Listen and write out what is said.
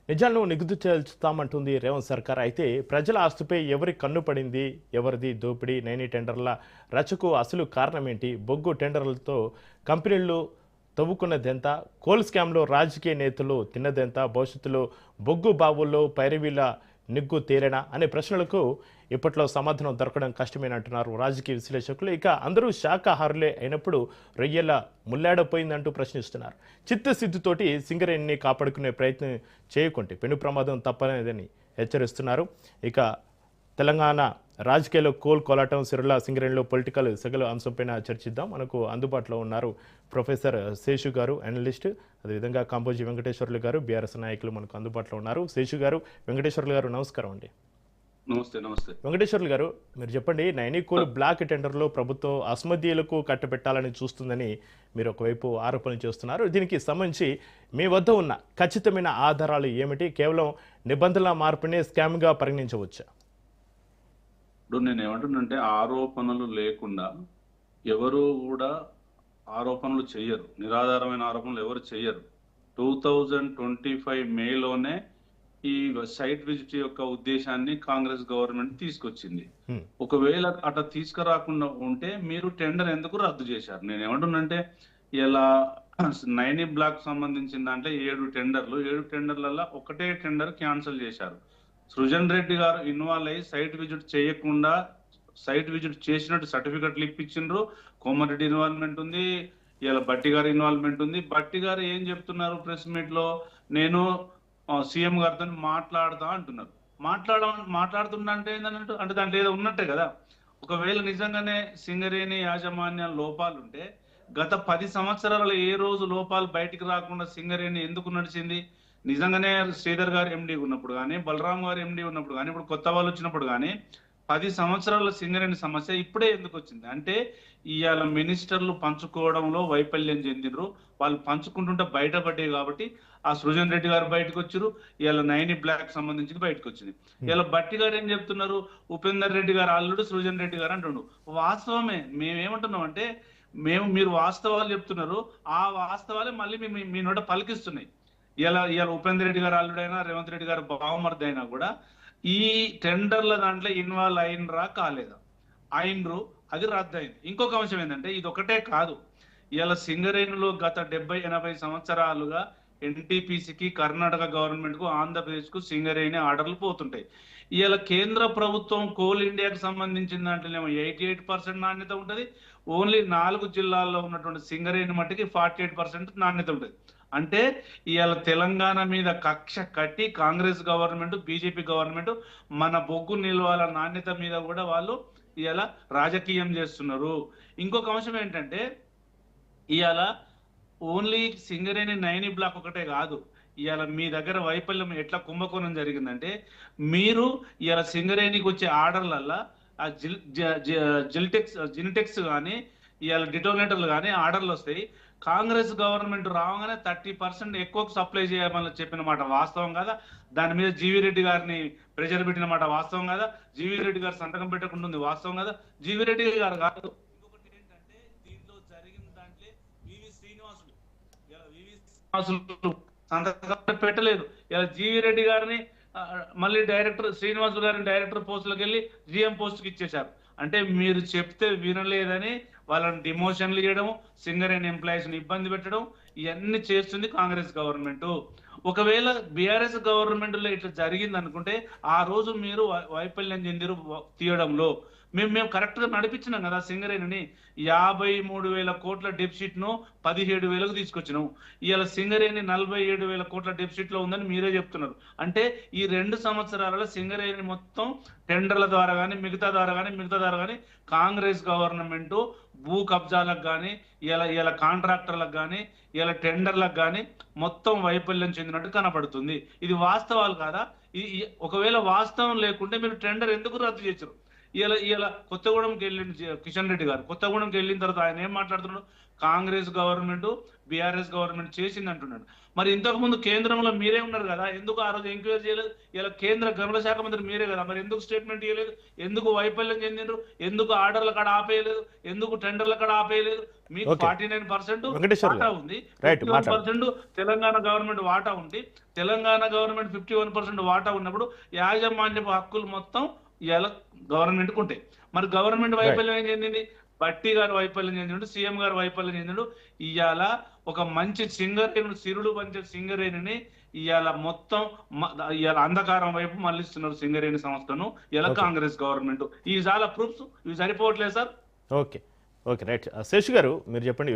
నిజాలను నిగుదు తేల్చుతామంటుంది రేవంత్ సర్కార్. అయితే ప్రజల ఆస్తిపై ఎవరి కన్ను పడింది, ఎవరిది దోపిడీ, నైని టెండర్ల రచకు అసలు కారణమేంటి, బొగ్గు టెండర్లతో కంపెనీలు తవ్వుకున్నదెంత, కోల్ స్కామ్లో రాజకీయ నేతలు తిన్నదెంత, భవిష్యత్తులో బొగ్గు బావుల్లో పైరవీల నిగ్గు తేలేనా అనే ప్రశ్నలకు ఇప్పట్లో సమాధానం దొరకడం కష్టమేనంటున్నారు రాజకీయ విశ్లేషకులు. ఇక అందరూ శాకాహారులే అయినప్పుడు రొయ్యల ముల్లాడపోయిందంటూ ప్రశ్నిస్తున్నారు. చిత్తశుద్ధితోటి సింగరేణిని కాపాడుకునే ప్రయత్నం చేయకుంటే పెను ప్రమాదం తప్పలేదని హెచ్చరిస్తున్నారు. ఇక తెలంగాణ రాజకీయాల్లో కోలాటం, సిరుల సింగరేణిలో పొలిటికల్ సగలు అంశంపైన చర్చిద్దాం. మనకు అందుబాటులో ఉన్నారు ప్రొఫెసర్ శేషు గారు, అనలిస్ట్, అదేవిధంగా కాంబోజీ వెంకటేశ్వర్లు గారు, బీఆర్ఎస్ నాయకులు మనకు అందుబాటులో ఉన్నారు. శేషు గారు, వెంకటేశ్వర్లు గారు, నమస్కారం అండి. నమస్తే. నమస్తే వెంకటేశ్వర్లు గారు, మీరు చెప్పండి. నైనికోల్ బ్లాక్ టెండర్లో ప్రభుత్వం అస్మదీయులకు కట్టబెట్టాలని చూస్తుందని మీరు ఒకవైపు ఆరోపణలు చేస్తున్నారు. దీనికి సంబంధించి మీ వద్ద ఉన్న ఖచ్చితమైన ఆధారాలు ఏమిటి? కేవలం నిబంధనల మార్పునే స్కామ్గా పరిగణించవచ్చా? ఇప్పుడు నేను ఏమంటున్నంటే, ఆరోపణలు లేకుండా ఎవరు కూడా ఆరోపణలు చెయ్యరు. నిరాధారమైన ఆరోపణలు ఎవరు చెయ్యరు. 2025 మేలోనే ఈ సైట్ విజిట్ యొక్క ఉద్దేశాన్ని కాంగ్రెస్ గవర్నమెంట్ తీసుకొచ్చింది. ఒకవేళ అట్లా తీసుకురాకుండా ఉంటే మీరు టెండర్ ఎందుకు రద్దు చేశారు? నేను ఏమంటున్నంటే, ఇలా నైని బ్లాక్ సంబంధించిన దాంట్లో 7 టెండర్లు, 7 టెండర్లలో ఒకటే టెండర్ క్యాన్సిల్ చేశారు. సృజన్ రెడ్డి గారు ఇన్వాల్వ్ అయ్యి సైట్ విజిట్ చేయకుండా సైట్ విజిట్ చేసినట్టు సర్టిఫికెట్లు ఇప్పించిండ్రు. కోమరెడ్డి ఇన్వాల్వ్మెంట్ ఉంది, ఇలా బట్టి గారి ఇన్వాల్వ్మెంట్ ఉంది. బట్టి గారు ఏం చెప్తున్నారు ప్రెస్ మీట్ లో? నేను సీఎం గారితో మాట్లాడతా అంటున్నారు. మాట్లాడుతున్నా అంటే ఏంటంటే, అంటే దాంట్లో ఏదో ఉన్నట్టే కదా. ఒకవేళ నిజంగానే సింగరేణి యాజమాన్య లోపాలుంటే గత 10 సంవత్సరాలలో ఏ రోజు లోపాలు బయటికి రాకుండా సింగరేణి ఎందుకు నడిచింది? నిజంగానే శ్రీధర్ గారు ఎండి ఉన్నప్పుడు కానీ, బలరాం గారు ఎండి ఉన్నప్పుడు కానీ, ఇప్పుడు కొత్త వాళ్ళు వచ్చినప్పుడు కానీ 10 సంవత్సరాల సింగరేణి సమస్య ఇప్పుడే ఎందుకు వచ్చింది అంటే, ఇవాళ మినిస్టర్లు పంచుకోవడంలో వైఫల్యం చెందినరు. వాళ్ళు పంచుకుంటుంటే బయటపడ్డాయి కాబట్టి ఆ సృజన్ రెడ్డి గారు బయటకు వచ్చారు. ఇవాళ నైని బ్లాక్ సంబంధించి బయటకు వచ్చింది. ఇలా బట్టి గారు ఏం చెప్తున్నారు? ఉపేందర్ రెడ్డి గారు అల్లుడు సృజన్ రెడ్డి గారు అంటుండు. వాస్తవమే. మేమేమంటున్నాం అంటే, మీరు వాస్తవాలు చెప్తున్నారు, ఆ వాస్తవాలే మళ్ళీ మీ నోట పలికిస్తున్నాయి. ఇలా ఉపేందర్ రెడ్డి గారు అల్లుడైనా, రేవంత్ రెడ్డి గారు బావమర్ది అయినా కూడా ఈ టెండర్ల దాంట్లో ఇన్వాల్వ్ అయినరా కాలేదా? అయినరు, అది రద్దు అయింది. ఇంకొక అంశం ఏంటంటే, ఇది ఒకటే కాదు. ఇలా సింగరేణిలో గత 70-80 సంవత్సరాలుగా ఎన్టీపీసీకి, కర్ణాటక గవర్నమెంట్ కు, ఆంధ్రప్రదేశ్ కు సింగరేణి ఆర్డర్లు పోతుంటాయి. ఇలా కేంద్ర ప్రభుత్వం కోల్ ఇండియాకి సంబంధించిన దాంట్లోనేమో 88% నాణ్యత ఉంటుంది. ఓన్లీ 4 జిల్లాల్లో ఉన్నటువంటి సింగరేణి మట్టికి 48% నాణ్యత ఉంటుంది. అంటే ఇవాళ తెలంగాణ మీద కక్ష కట్టి కాంగ్రెస్ గవర్నమెంట్, బీజేపీ గవర్నమెంట్ మన బొగ్గు నిల్వల నాణ్యత మీద కూడా వాళ్ళు ఇవాళ రాజకీయం చేస్తున్నారు. ఇంకొక అంశం ఏంటంటే, ఇవాళ ఓన్లీ సింగరేణి నైని బ్లాక్ ఒకటే కాదు. ఇవాళ మీ దగ్గర వైఫల్యం ఎట్లా కుంభకోణం జరిగిందంటే, మీరు ఇవాళ సింగరేణికి వచ్చే ఆర్డర్లల్లా ఆ జినిటెక్స్ కానీ, ఇవాళ డిటోనేటర్లు కానీ ఆర్డర్లు వస్తాయి. కాంగ్రెస్ గవర్నమెంట్ రాగానే 30% ఎక్కువ సప్లై చేయమని చెప్పిన మాట వాస్తవం కదా. దాని మీద జీవీ రెడ్డి గారిని ప్రెజర్ పెట్టిన మాట వాస్తవం కదా. జీవీ రెడ్డి గారు సంతకం పెట్టకుండా ఉంది వాస్తవం కదా. జీవీ రెడ్డి గారు కాదు, ఇంకొకటి ఏంటంటే, దీంట్లో జరిగిన దాంట్లో వివి శ్రీనివాసులు సంతకం పెట్టలేదు. ఇలా జీవీ రెడ్డి గారిని మళ్ళీ డైరెక్టర్ శ్రీనివాసులు గారిని డైరెక్టర్ పోస్టులకు వెళ్ళి జిఎం పోస్టుకి ఇచ్చేశారు. అంటే మీరు చెప్తే వినలేదని వాళ్ళని డిమోషన్లు చేయడం, సింగరేణి ఎంప్లాయీస్ ని ఇబ్బంది పెట్టడం, ఇవన్నీ చేస్తుంది కాంగ్రెస్ గవర్నమెంట్. ఒకవేళ బీఆర్ఎస్ గవర్నమెంట్ లో ఇట్లా జరిగింది అనుకుంటే, ఆ రోజు మీరు వైఫల్యం చెందిరు తీయడంలో. మేము కరెక్ట్ గా నడిపించినాం కదా సింగరేణిని. 53,000 కోట్ల డెఫిసిట్ ను 17,000కు తీసుకొచ్చినాం. ఇవాళ సింగరేణి 47,000 కోట్ల డెఫిసిట్ లో ఉందని మీరే చెప్తున్నారు. అంటే ఈ 2 సంవత్సరాలలో సింగరేణి మొత్తం టెండర్ల ద్వారా కానీ, మిగతా ద్వారా కానీ కాంగ్రెస్ గవర్నమెంట్ భూ కబ్జాలకు కానీ, ఇలా కాంట్రాక్టర్లకు కానీ, ఇలా టెండర్లకు కానీ మొత్తం వైఫల్యం చెందినట్టు కనపడుతుంది. ఇది వాస్తవాలు కాదా? ఒకవేళ వాస్తవం లేకుంటే మీరు టెండర్ ఎందుకు రద్దు చేశారు? ఇలా కొత్తగూడెంకి వెళ్ళిన కిషన్ రెడ్డి గారు, కొత్తగూడెంకి వెళ్ళిన తర్వాత ఆయన ఏం మాట్లాడుతున్నాడు? కాంగ్రెస్ గవర్నమెంట్ బీఆర్ఎస్ గవర్నమెంట్ చేసింది అంటున్నాడు. మరి ఇంతకు ముందు కేంద్రంలో మీరే ఉన్నారు కదా, ఎందుకు ఆ రోజు ఎంక్వైరీ చేయలేదు? ఇలా కేంద్ర గనుల శాఖ మంత్రి మీరే కదా, మరి ఎందుకు స్టేట్మెంట్ ఇవ్వలేదు? ఎందుకు వైఫల్యం చెందిండ్రు? ఎందుకు ఆర్డర్ల కాడ ఆపేయలేదు? ఎందుకు టెండర్ల కాడ ఆపేయలేదు? మీకు Okay. 49% వెంకటేశ్వర్ వాటా గారు. ఉంది, Right, 51% తెలంగాణ గవర్నమెంట్ వాటా ఉంది. తెలంగాణ గవర్నమెంట్ 51% వాటా ఉన్నప్పుడు యాజమాన్యపు హక్కులు మొత్తం ఇలా గవర్నమెంట్కి ఉంటాయి. మరి గవర్నమెంట్ వైఫల్యం ఏం చెందింది? బట్టి గారు వైఫల్యం చెందిండు, సీఎం గారు వైఫల్యం చెందిండు. ఇవాళ ఒక మంచి సింగరేణి, సిరులు పంచే సింగరేణిని ఇవాళ మొత్తం ఇవాళ అంధకారం వైపు మళ్ళిస్తున్నారు సింగరేణి సంస్థను ఇలా Okay. కాంగ్రెస్ గవర్నమెంట్. ఈ చాలా ప్రూఫ్స్ ఇవి సరిపోవట్లేదు sir. Okay okay right Seshu గారు మీరు చెప్పండి.